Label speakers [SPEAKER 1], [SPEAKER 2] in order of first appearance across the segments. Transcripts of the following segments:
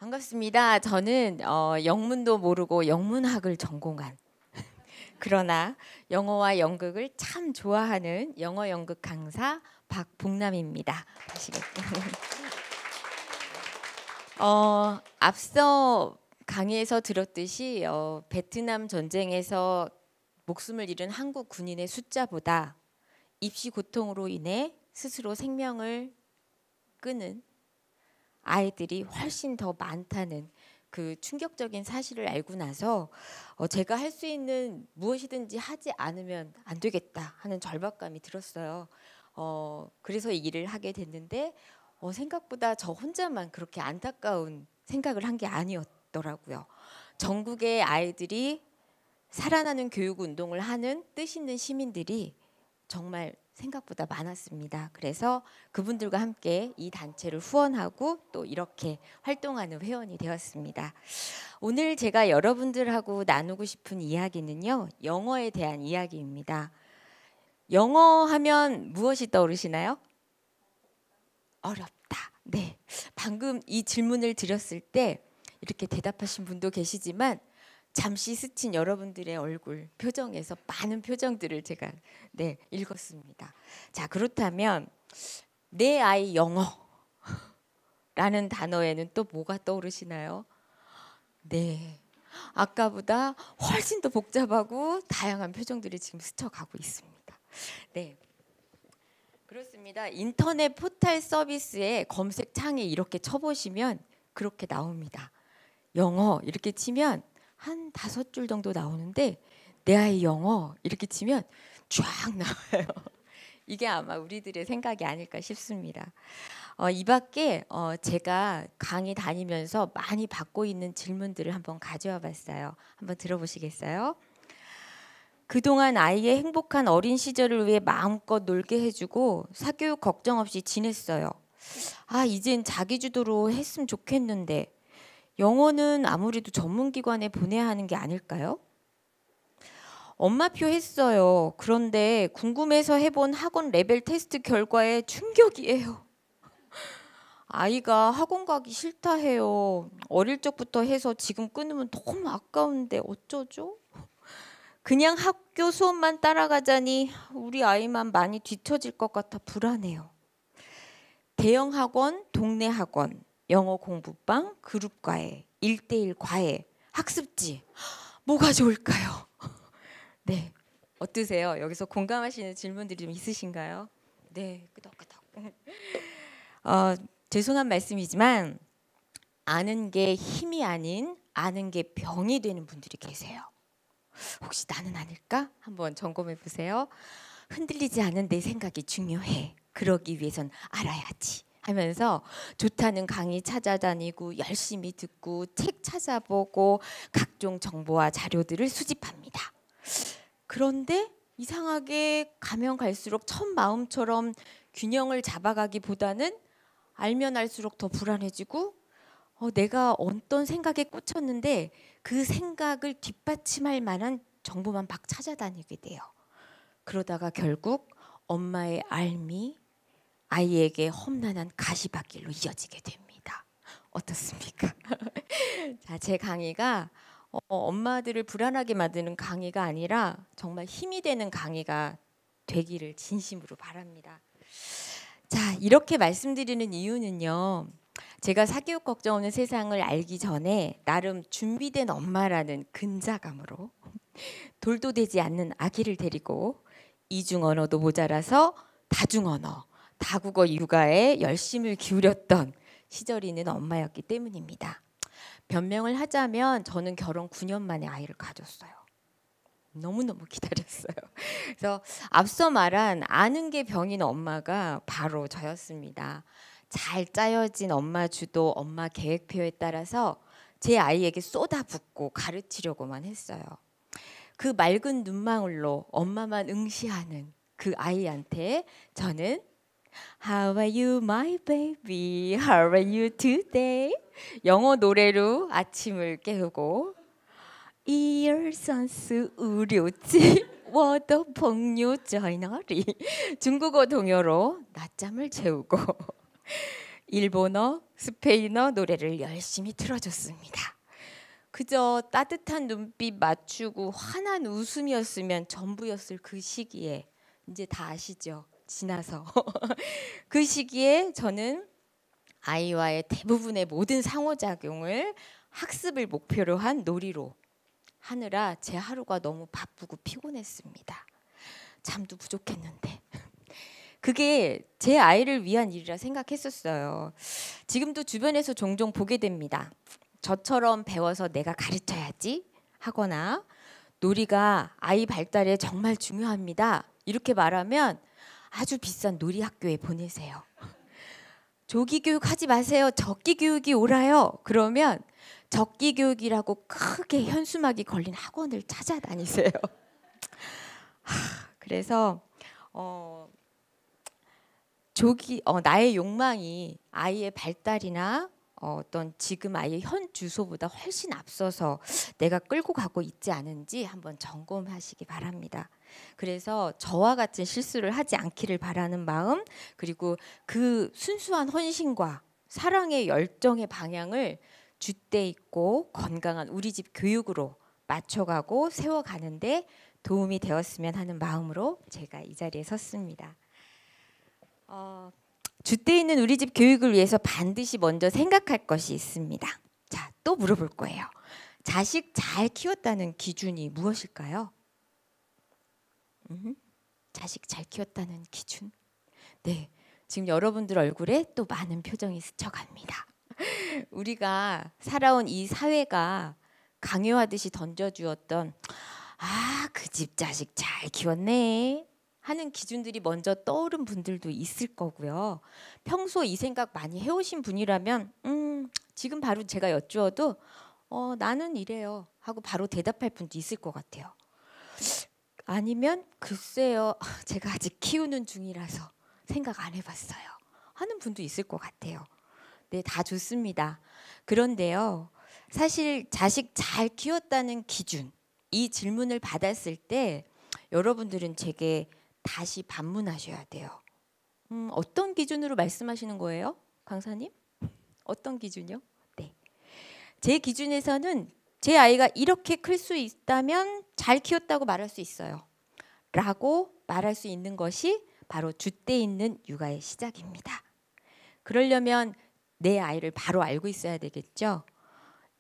[SPEAKER 1] 반갑습니다. 저는 영문도 모르고 영문학을 전공한 그러나 영어와 연극을 참 좋아하는 영어 연극 강사 박복남입니다. 아시겠죠? 앞서 강의에서 들었듯이 베트남 전쟁에서 목숨을 잃은 한국 군인의 숫자보다 입시 고통으로 인해 스스로 생명을 끊은 아이들이 훨씬 더 많다는 그 충격적인 사실을 알고 나서 제가 할 수 있는 무엇이든지 하지 않으면 안 되겠다 하는 절박감이 들었어요. 그래서 이 일을 하게 됐는데 생각보다 저 혼자만 그렇게 안타까운 생각을 한 게 아니었더라고요. 전국의 아이들이 살아나는 교육 운동을 하는 뜻 있는 시민들이 정말 생각보다 많았습니다. 그래서 그분들과 함께 이 단체를 후원하고 또 이렇게 활동하는 회원이 되었습니다. 오늘 제가 여러분들하고 나누고 싶은 이야기는요, 영어에 대한 이야기입니다. 영어 하면 무엇이 떠오르시나요? 어렵다. 네. 방금 이 질문을 드렸을 때 이렇게 대답하신 분도 계시지만 잠시 스친 여러분들의 얼굴 표정에서 많은 표정들을 제가 읽었습니다. 자, 그렇다면 내 아이 영어라는 단어에는 또 뭐가 떠오르시나요? 네, 아까보다 훨씬 더 복잡하고 다양한 표정들이 지금 스쳐가고 있습니다. 네, 그렇습니다. 인터넷 포털 서비스의 검색창에 이렇게 쳐보시면 그렇게 나옵니다. 영어 이렇게 치면 한 5줄 정도 나오는데 내 아이 영어 이렇게 치면 쫙 나와요. 이게 아마 우리들의 생각이 아닐까 싶습니다. 이 밖에 제가 강의 다니면서 많이 받고 있는 질문들을 한번 가져와 봤어요. 한번 들어보시겠어요? 그동안 아이의 행복한 어린 시절을 위해 마음껏 놀게 해주고 사교육 걱정 없이 지냈어요. 이젠 자기주도로 했으면 좋겠는데 영어는 아무래도 전문기관에 보내야 하는 게 아닐까요? 엄마표 했어요. 그런데 궁금해서 해본 학원 레벨 테스트 결과에 충격이에요. 아이가 학원 가기 싫다 해요. 어릴 적부터 해서 지금 끊으면 너무 아까운데 어쩌죠? 그냥 학교 수업만 따라가자니 우리 아이만 많이 뒤처질 것 같아 불안해요. 대형 학원, 동네 학원, 영어 공부방, 그룹 과외, 1:1 과외, 학습지 뭐가 좋을까요? 네, 어떠세요? 여기서 공감하시는 질문들이 좀 있으신가요? 네, 끄덕끄덕. 죄송한 말씀이지만 아는 게 힘이 아닌 아는 게 병이 되는 분들이 계세요. 혹시 나는 아닐까? 한번 점검해 보세요. 흔들리지 않은 내 생각이 중요해. 그러기 위해선 알아야지 하면서 좋다는 강의 찾아다니고 열심히 듣고 책 찾아보고 각종 정보와 자료들을 수집합니다. 그런데 이상하게 가면 갈수록 첫 마음처럼 균형을 잡아가기보다는 알면 알수록 더 불안해지고 내가 어떤 생각에 꽂혔는데 그 생각을 뒷받침할 만한 정보만 막 찾아다니게 돼요. 그러다가 결국 엄마의 알미 아이에게 험난한 가시밭길로 이어지게 됩니다. 어떻습니까? 자, 제 강의가 엄마들을 불안하게 만드는 강의가 아니라 정말 힘이 되는 강의가 되기를 진심으로 바랍니다. 자, 이렇게 말씀드리는 이유는요. 제가 사교육 걱정 없는 세상을 알기 전에 나름 준비된 엄마라는 근자감으로 돌도 되지 않는 아기를 데리고 이중 언어도 모자라서 다중 언어, 다국어 육아에 열심을 기울였던 시절이 있는 엄마였기 때문입니다. 변명을 하자면 저는 결혼 9년 만에 아이를 가졌어요. 너무너무 기다렸어요. 그래서 앞서 말한 아는 게 병인 엄마가 바로 저였습니다. 잘 짜여진 엄마 주도 엄마 계획표에 따라서 제 아이에게 쏟아붓고 가르치려고만 했어요. 그 맑은 눈망울로 엄마만 응시하는 그 아이한테 저는 How are you, my baby? How are you today? 영어 노래로 아침을 깨우고 이열산스 우료지 워더 펑유 저이너리 중국어 동요로 낮잠을 재우고 일본어, 스페인어 노래를 열심히 틀어줬습니다. 그저 따뜻한 눈빛 맞추고 환한 웃음이었으면 전부였을 그 시기에, 이제 다 아시죠? 지나서 그 시기에 저는 아이와의 대부분의 모든 상호작용을 학습을 목표로 한 놀이로 하느라 제 하루가 너무 바쁘고 피곤했습니다. 잠도 부족했는데 그게 제 아이를 위한 일이라 생각했었어요. 지금도 주변에서 종종 보게 됩니다. 저처럼 배워서 내가 가르쳐야지 하거나 놀이가 아이 발달에 정말 중요합니다. 이렇게 말하면 아주 비싼 놀이 학교에 보내세요. 조기 교육 하지 마세요. 적기 교육이 옳아요. 그러면 적기 교육이라고 크게 현수막이 걸린 학원을 찾아다니세요. 그래서 나의 욕망이 아이의 발달이나 어떤 지금 아이의 현 주소보다 훨씬 앞서서 내가 끌고 가고 있지 않은지 한번 점검하시기 바랍니다. 그래서 저와 같은 실수를 하지 않기를 바라는 마음, 그리고 그 순수한 헌신과 사랑의 열정의 방향을 줏대 있고 건강한 우리 집 교육으로 맞춰가고 세워가는데 도움이 되었으면 하는 마음으로 제가 이 자리에 섰습니다. 줏대 있는 우리 집 교육을 위해서 반드시 먼저 생각할 것이 있습니다. 자, 또 물어볼 거예요. 자식 잘 키웠다는 기준이 무엇일까요? 자식 잘 키웠다는 기준? 네, 지금 여러분들 얼굴에 또 많은 표정이 스쳐갑니다. 우리가 살아온 이 사회가 강요하듯이 던져주었던 그 집 자식 잘 키웠네 하는 기준들이 먼저 떠오른 분들도 있을 거고요. 평소 이 생각 많이 해오신 분이라면 지금 바로 제가 여쭈어도 나는 이래요 하고 바로 대답할 분도 있을 것 같아요. 아니면 글쎄요, 제가 아직 키우는 중이라서 생각 안 해봤어요 하는 분도 있을 것 같아요. 네, 다 좋습니다. 그런데요, 사실 자식 잘 키웠다는 기준, 이 질문을 받았을 때 여러분들은 제게 다시 반문하셔야 돼요. 어떤 기준으로 말씀하시는 거예요, 강사님? 어떤 기준이요? 네, 제 기준에서는 제 아이가 이렇게 클 수 있다면 잘 키웠다고 말할 수 있어요 라고 말할 수 있는 것이 바로 줏대 있는 육아의 시작입니다. 그러려면 내 아이를 바로 알고 있어야 되겠죠.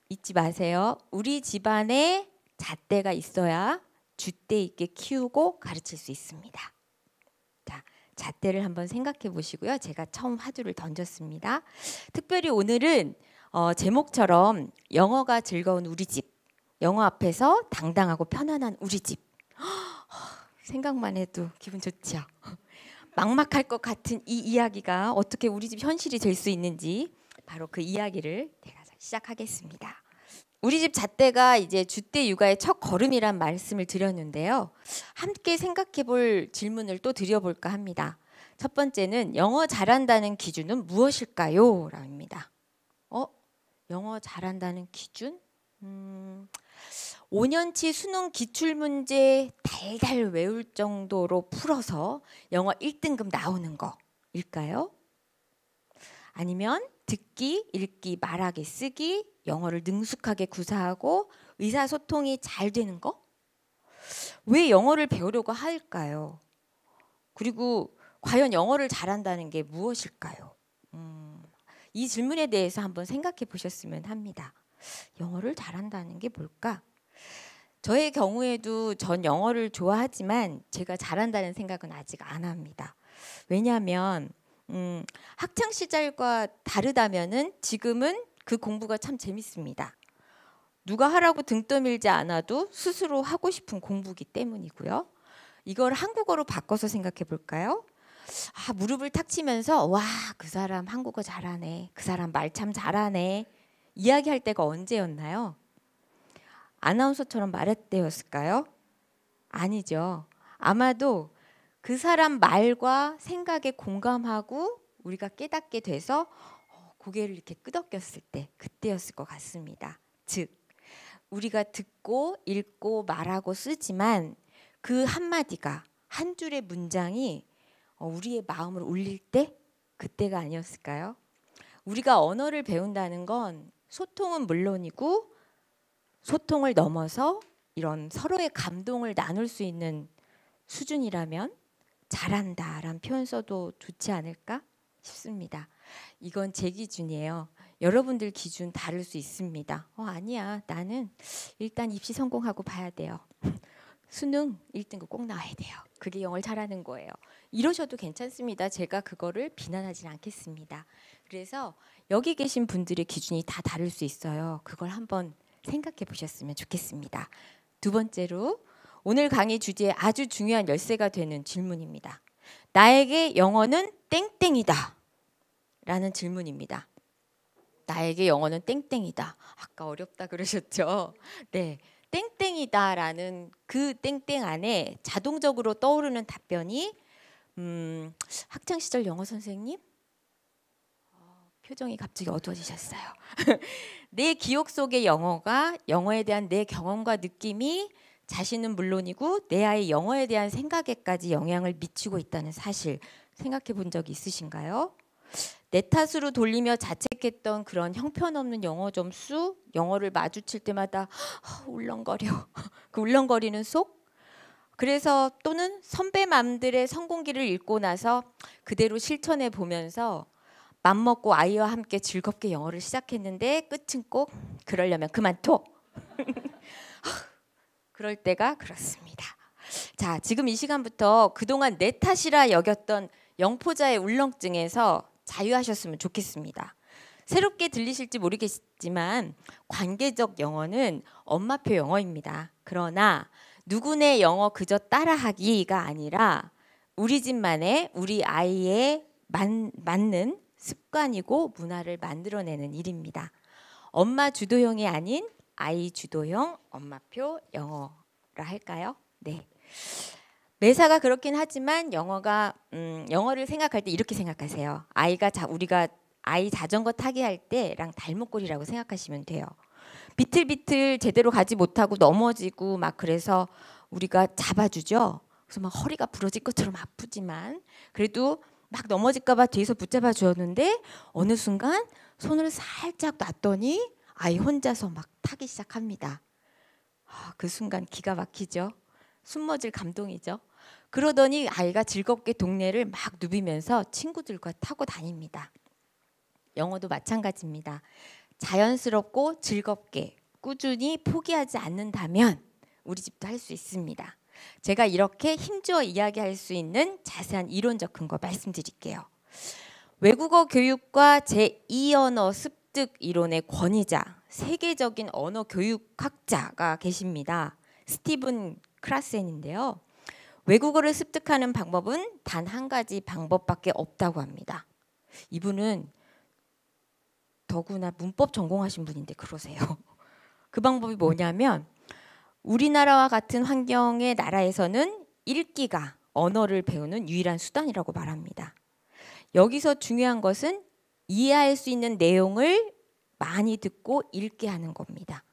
[SPEAKER 1] 잊지 마세요. 우리 집안에 잣대가 있어야 줏대 있게 키우고 가르칠 수 있습니다. 자, 잣대를 한번 생각해 보시고요. 제가 처음 화두를 던졌습니다. 특별히 오늘은 제목처럼 영어가 즐거운 우리 집, 영어 앞에서 당당하고 편안한 우리 집. 생각만 해도 기분 좋죠. 막막할 것 같은 이 이야기가 어떻게 우리 집 현실이 될 수 있는지 바로 그 이야기를 제가 시작하겠습니다. 우리 집 잣대가 이제 줏대 육아의 첫 걸음이란 말씀을 드렸는데요. 함께 생각해 볼 질문을 또 드려볼까 합니다. 첫 번째는 영어 잘한다는 기준은 무엇일까요? 라입니다. 영어 잘한다는 기준? 5년치 수능 기출문제 달달 외울 정도로 풀어서 영어 1등급 나오는 거일까요? 아니면 듣기, 읽기, 말하기, 쓰기, 영어를 능숙하게 구사하고 의사소통이 잘 되는 거? 왜 영어를 배우려고 할까요? 그리고 과연 영어를 잘한다는 게 무엇일까요? 이 질문에 대해서 한번 생각해 보셨으면 합니다. 영어를 잘한다는 게 뭘까? 저의 경우에도 전 영어를 좋아하지만 제가 잘한다는 생각은 아직 안 합니다. 왜냐하면 학창 시절과 다르다면은 지금은 그 공부가 참 재밌습니다. 누가 하라고 등 떠밀지 않아도 스스로 하고 싶은 공부기 때문이고요. 이걸 한국어로 바꿔서 생각해 볼까요? 무릎을 탁 치면서 와, 그 사람 한국어 잘하네, 그 사람 말 참 잘하네 이야기할 때가 언제였나요? 아나운서처럼 말할 때였을까요? 아니죠. 아마도 그 사람 말과 생각에 공감하고 우리가 깨닫게 돼서 고개를 이렇게 끄덕였을 때, 그때였을 것 같습니다. 즉, 우리가 듣고 읽고 말하고 쓰지만 그 한마디가, 한 줄의 문장이 우리의 마음을 울릴 때, 그때가 아니었을까요? 우리가 언어를 배운다는 건 소통은 물론이고 소통을 넘어서 이런 서로의 감동을 나눌 수 있는 수준이라면 잘한다라는 표현 써도 좋지 않을까 싶습니다. 이건 제 기준이에요. 여러분들 기준 다를 수 있습니다. 아니야, 나는 일단 입시 성공하고 봐야 돼요. 수능 1등급 꼭 나와야 돼요. 그게 영어를 잘하는 거예요. 이러셔도 괜찮습니다. 제가 그거를 비난하진 않겠습니다. 그래서 여기 계신 분들의 기준이 다 다를 수 있어요. 그걸 한번 생각해 보셨으면 좋겠습니다. 두 번째로 오늘 강의 주제에 아주 중요한 열쇠가 되는 질문입니다. 나에게 영어는 땡땡이다 라는 질문입니다. 나에게 영어는 땡땡이다. 아까 어렵다 그러셨죠? 네, 땡땡이다 라는 그 땡땡 안에 자동적으로 떠오르는 답변이 학창시절 영어 선생님? 표정이 갑자기 어두워지셨어요. 내 기억 속의 영어에 대한 내 경험과 느낌이 자신은 물론이고 내 아이 영어에 대한 생각에까지 영향을 미치고 있다는 사실 생각해 본 적이 있으신가요? 내 탓으로 돌리며 자책했던 그런 형편없는 영어 점수, 영어를 마주칠 때마다 울렁거려. 그 울렁거리는 속? 그래서 또는 선배 맘들의 성공기를 읽고 나서 그대로 실천해 보면서 맘먹고 아이와 함께 즐겁게 영어를 시작했는데 끝은 꼭 그러려면 그만둬. 그럴 때가 그렇습니다. 자, 지금 이 시간부터 그동안 내 탓이라 여겼던 영포자의 울렁증에서 자유하셨으면 좋겠습니다. 새롭게 들리실지 모르겠지만 관계적 영어는 엄마표 영어입니다. 그러나 누구네 영어 그저 따라하기가 아니라 우리 집만의 우리 아이에 맞는 습관이고 문화를 만들어내는 일입니다. 엄마 주도형이 아닌 아이 주도형 엄마표 영어라 할까요? 네. 매사가 그렇긴 하지만 영어를 생각할 때 이렇게 생각하세요. 우리가 아이 자전거 타기 할 때랑 닮은 꼴이라고 생각하시면 돼요. 비틀비틀 제대로 가지 못하고 넘어지고 막 그래서 우리가 잡아주죠. 그래서 막 허리가 부러질 것처럼 아프지만 그래도 막 넘어질까 봐 뒤에서 붙잡아 주었는데 어느 순간 손을 살짝 놨더니 아이 혼자서 막 타기 시작합니다. 그 순간 기가 막히죠. 숨머질 감동이죠. 그러더니 아이가 즐겁게 동네를 막 누비면서 친구들과 타고 다닙니다. 영어도 마찬가지입니다. 자연스럽고 즐겁게 꾸준히 포기하지 않는다면 우리 집도 할 수 있습니다. 제가 이렇게 힘주어 이야기할 수 있는 자세한 이론적 근거 말씀드릴게요. 외국어 교육과 제2언어 습득 이론의 권위자, 세계적인 언어 교육학자가 계십니다. 스티븐 크라센인데요. 외국어를 습득하는 방법은 단 한 가지 방법밖에 없다고 합니다. 이분은 더구나 문법 전공하신 분인데 그러세요. 그 방법이 뭐냐면 우리나라와 같은 환경의 나라에서는 읽기가 언어를 배우는 유일한 수단이라고 말합니다. 여기서 중요한 것은 이해할 수 있는 내용을 많이 듣고 읽게 하는 겁니다.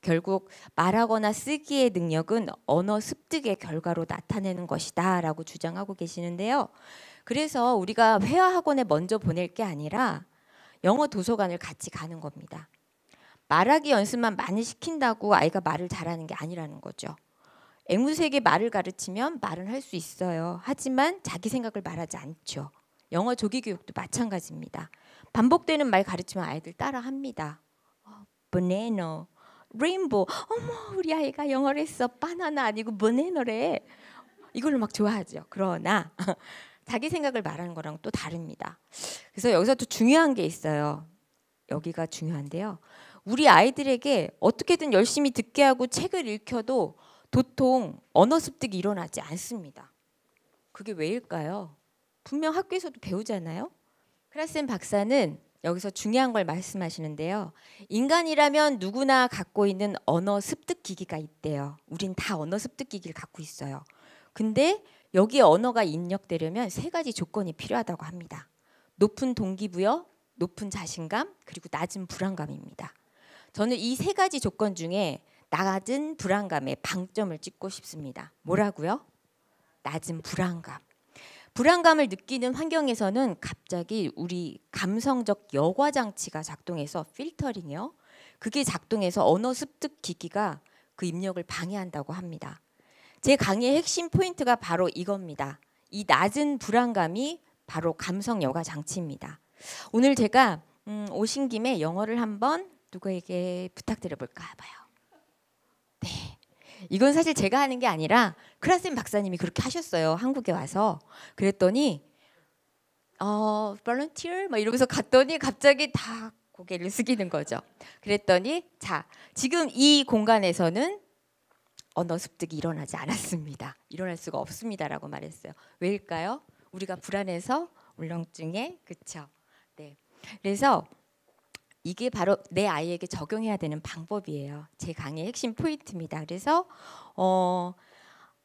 [SPEAKER 1] 결국 말하거나 쓰기의 능력은 언어 습득의 결과로 나타내는 것이다 라고 주장하고 계시는데요. 그래서 우리가 회화학원에 먼저 보낼 게 아니라 영어 도서관을 같이 가는 겁니다. 말하기 연습만 많이 시킨다고 아이가 말을 잘하는 게 아니라는 거죠. 앵무새에게 말을 가르치면 말은 할 수 있어요. 하지만 자기 생각을 말하지 않죠. 영어 조기 교육도 마찬가지입니다. 반복되는 말 가르치면 아이들 따라합니다. banana, rainbow. 어머, 우리 아이가 영어를 했어. 바나나 아니고 banana래. 이걸로 막 좋아하죠. 그러나 자기 생각을 말하는 거랑 또 다릅니다. 그래서 여기서 또 중요한 게 있어요. 여기가 중요한데요. 우리 아이들에게 어떻게든 열심히 듣게 하고 책을 읽혀도 도통 언어 습득이 일어나지 않습니다. 그게 왜일까요? 분명 학교에서도 배우잖아요. 크라센 박사는 여기서 중요한 걸 말씀하시는데요. 인간이라면 누구나 갖고 있는 언어 습득 기기가 있대요. 우린 다 언어 습득 기기를 갖고 있어요. 근데 여기에 언어가 입력되려면 세 가지 조건이 필요하다고 합니다. 높은 동기부여, 높은 자신감, 그리고 낮은 불안감입니다. 저는 이 세 가지 조건 중에 낮은 불안감에 방점을 찍고 싶습니다. 뭐라고요? 낮은 불안감. 불안감을 느끼는 환경에서는 갑자기 우리 감성적 여과 장치가 작동해서 필터링이요. 그게 작동해서 언어 습득 기기가 그 입력을 방해한다고 합니다. 제 강의의 핵심 포인트가 바로 이겁니다. 이 낮은 불안감이 바로 감성 여과 장치입니다. 오늘 제가 오신 김에 영어를 한번 누구에게 부탁드려 볼까 봐요. 네. 이건 사실 제가 하는 게 아니라 크라센 박사님이 그렇게 하셨어요. 한국에 와서. 그랬더니 volunteer 막 이러면서 갔더니 갑자기 다 고개를 숙이는 거죠. 그랬더니 자, 지금 이 공간에서는 언어 습득이 일어나지 않았습니다. 일어날 수가 없습니다라고 말했어요. 왜일까요? 우리가 불안해서 울렁증에 그쵸? 네. 그래서 이게 바로 내 아이에게 적용해야 되는 방법이에요. 제 강의의 핵심 포인트입니다. 그래서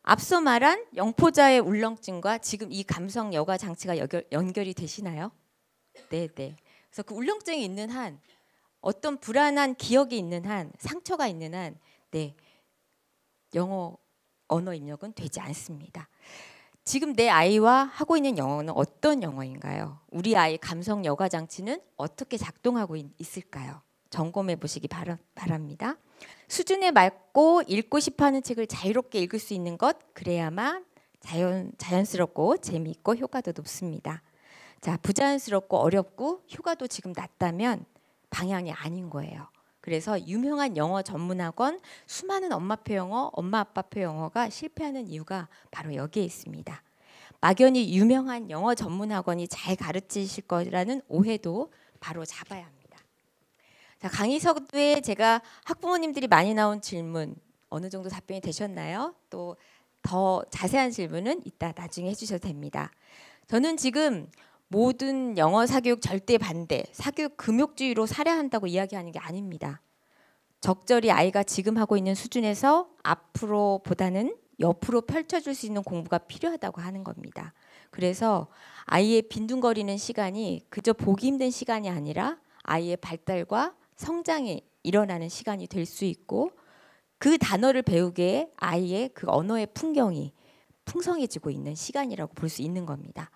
[SPEAKER 1] 앞서 말한 영포자의 울렁증과 지금 이 감성 여과 장치가 연결이 되시나요? 네, 네. 그래서 그 울렁증이 있는 한, 어떤 불안한 기억이 있는 한, 상처가 있는 한, 네, 영어 언어 입력은 되지 않습니다. 지금 내 아이와 하고 있는 영어는 어떤 영어인가요? 우리 아이 감성 여과 장치는 어떻게 작동하고 있을까요? 점검해 보시기 바랍니다. 수준에 맞고 읽고 싶어하는 책을 자유롭게 읽을 수 있는 것, 그래야만 자연스럽고 재미있고 효과도 높습니다. 자, 부자연스럽고 어렵고 효과도 지금 낮다면 방향이 아닌 거예요. 그래서 유명한 영어 전문학원, 수많은 엄마표 영어, 엄마 아빠표 영어가 실패하는 이유가 바로 여기에 있습니다. 막연히 유명한 영어 전문학원이 잘 가르치실 거라는 오해도 바로 잡아야 합니다. 자, 강의 서두에 제가 학부모님들이 많이 나온 질문 어느 정도 답변이 되셨나요? 또 더 자세한 질문은 이따 나중에 해주셔도 됩니다. 저는 지금 모든 영어 사교육 절대 반대, 사교육 금욕주의로 살아야 한다고 이야기하는 게 아닙니다. 적절히 아이가 지금 하고 있는 수준에서 앞으로보다는 옆으로 펼쳐줄 수 있는 공부가 필요하다고 하는 겁니다. 그래서 아이의 빈둥거리는 시간이 그저 보기 힘든 시간이 아니라 아이의 발달과 성장이 일어나는 시간이 될 수 있고, 그 단어를 배우기에 아이의 그 언어의 풍경이 풍성해지고 있는 시간이라고 볼 수 있는 겁니다.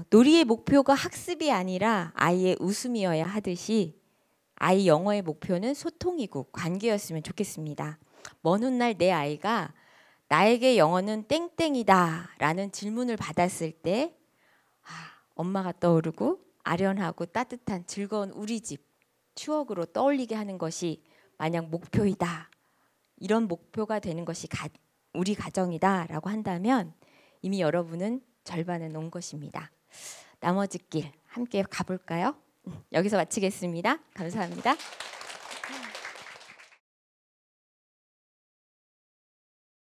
[SPEAKER 1] 놀이의 목표가 학습이 아니라 아이의 웃음이어야 하듯이 아이 영어의 목표는 소통이고 관계였으면 좋겠습니다. 먼 훗날 내 아이가 나에게 영어는 땡땡이다 라는 질문을 받았을 때 엄마가 떠오르고 아련하고 따뜻한 즐거운 우리 집 추억으로 떠올리게 하는 것이 만약 목표이다, 이런 목표가 되는 것이 우리 가정이다 라고 한다면 이미 여러분은 절반은 온 것입니다. 나머지 길 함께 가볼까요? 여기서 마치겠습니다. 감사합니다.